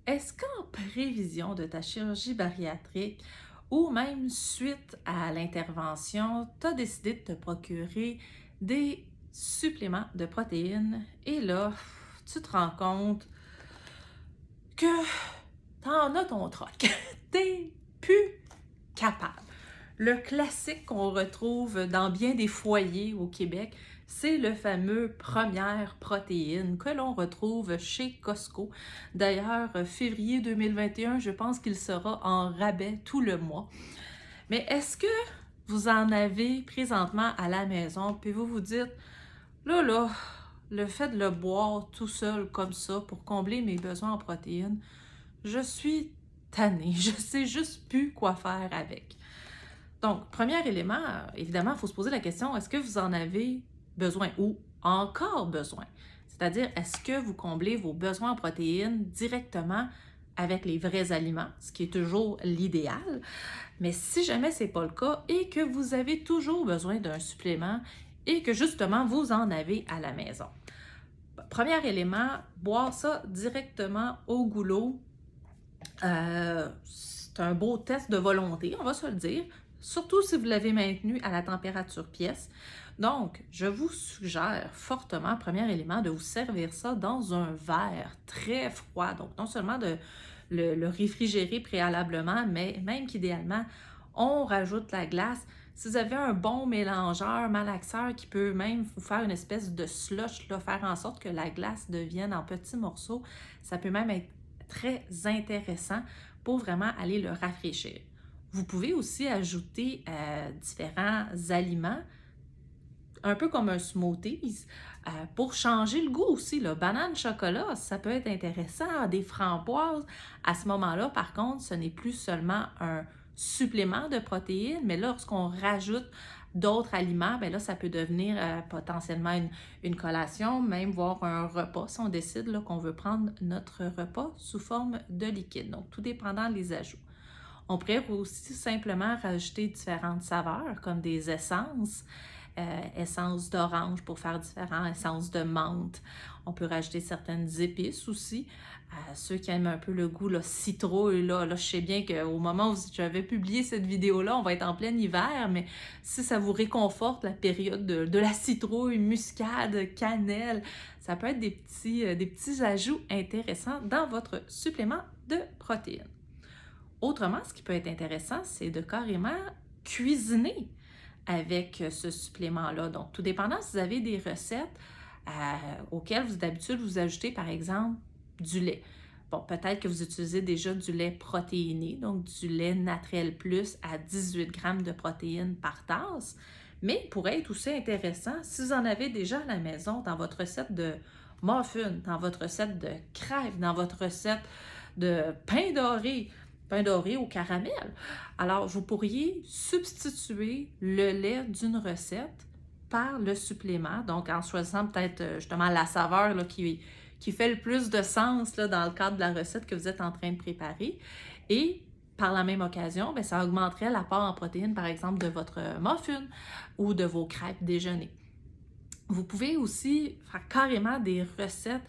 Est-ce qu'en prévision de ta chirurgie bariatrique ou même suite à l'intervention, tu as décidé de te procurer des suppléments de protéines et là, tu te rends compte que t'en as ton troc. T'es plus capable. Le classique qu'on retrouve dans bien des foyers au Québec, c'est le fameux Première Protéine que l'on retrouve chez Costco. D'ailleurs, février 2021, je pense qu'il sera en rabais tout le mois. Mais est-ce que vous en avez présentement à la maison, puis vous vous dites, là, le fait de le boire tout seul comme ça pour combler mes besoins en protéines, je suis tannée, je sais juste plus quoi faire avec. Donc, premier élément, évidemment, il faut se poser la question, est-ce que vous en avez besoin ou encore besoin? C'est-à-dire, est-ce que vous comblez vos besoins en protéines directement avec les vrais aliments, ce qui est toujours l'idéal. Mais si jamais ce n'est pas le cas et que vous avez toujours besoin d'un supplément et que justement vous en avez à la maison. Premier élément, boire ça directement au goulot. C'est un beau test de volonté, on va se le dire, surtout si vous l'avez maintenu à la température pièce. Donc, je vous suggère fortement, premier élément, de vous servir ça dans un verre très froid. Donc, non seulement de le réfrigérer préalablement, mais même qu'idéalement, on rajoute la glace. Si vous avez un bon mélangeur, malaxeur qui peut même vous faire une espèce de slush, là, faire en sorte que la glace devienne en petits morceaux, ça peut même être très intéressant pour vraiment aller le rafraîchir. Vous pouvez aussi ajouter différents aliments, un peu comme un smoothie, pour changer le goût aussi. Là. Banane, chocolat, ça peut être intéressant. Des framboises, à ce moment-là, par contre, ce n'est plus seulement un supplément de protéines, mais lorsqu'on rajoute d'autres aliments, bien là, ça peut devenir potentiellement une collation, même voire un repas, si on décide là, qu'on veut prendre notre repas sous forme de liquide. Donc, tout dépendant des ajouts. On pourrait aussi simplement rajouter différentes saveurs, comme des essences, essence d'orange pour faire différent, essence de menthe. On peut rajouter certaines épices aussi. Ceux qui aiment un peu le goût là, citrouille, là, je sais bien qu'au moment où j'avais publié cette vidéo-là, on va être en plein hiver, mais si ça vous réconforte la période de la citrouille, muscade, cannelle, ça peut être des petits ajouts intéressants dans votre supplément de protéines. Autrement, ce qui peut être intéressant, c'est de carrément cuisiner avec ce supplément-là. Donc, tout dépendant si vous avez des recettes auxquelles vous d'habitude vous ajoutez, par exemple, du lait. Bon, peut-être que vous utilisez déjà du lait protéiné, donc du lait naturel plus à 18 grammes de protéines par tasse, mais il pourrait être aussi intéressant si vous en avez déjà à la maison dans votre recette de muffin, dans votre recette de crêpes, dans votre recette de pain doré au caramel. Alors, vous pourriez substituer le lait d'une recette par le supplément, donc en choisissant peut-être justement la saveur là, qui fait le plus de sens là, dans le cadre de la recette que vous êtes en train de préparer. Et par la même occasion, bien, ça augmenterait l'apport en protéines, par exemple, de votre muffin ou de vos crêpes déjeuner. Vous pouvez aussi faire carrément des recettes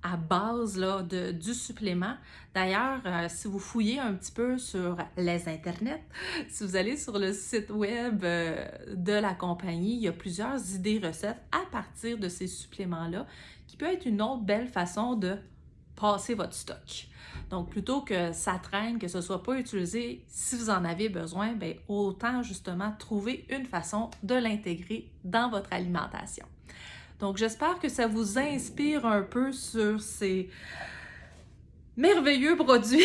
à base là, du supplément. D'ailleurs, si vous fouillez un petit peu sur les internets, si vous allez sur le site web de la compagnie, il y a plusieurs idées recettes à partir de ces suppléments-là qui peut être une autre belle façon de passer votre stock. Donc, plutôt que ça traîne, que ce ne soit pas utilisé, si vous en avez besoin, bien, autant justement trouver une façon de l'intégrer dans votre alimentation. Donc, j'espère que ça vous inspire un peu sur ces merveilleux produits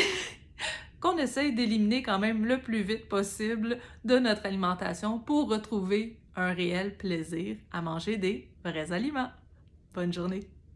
qu'on essaye d'éliminer quand même le plus vite possible de notre alimentation pour retrouver un réel plaisir à manger des vrais aliments. Bonne journée!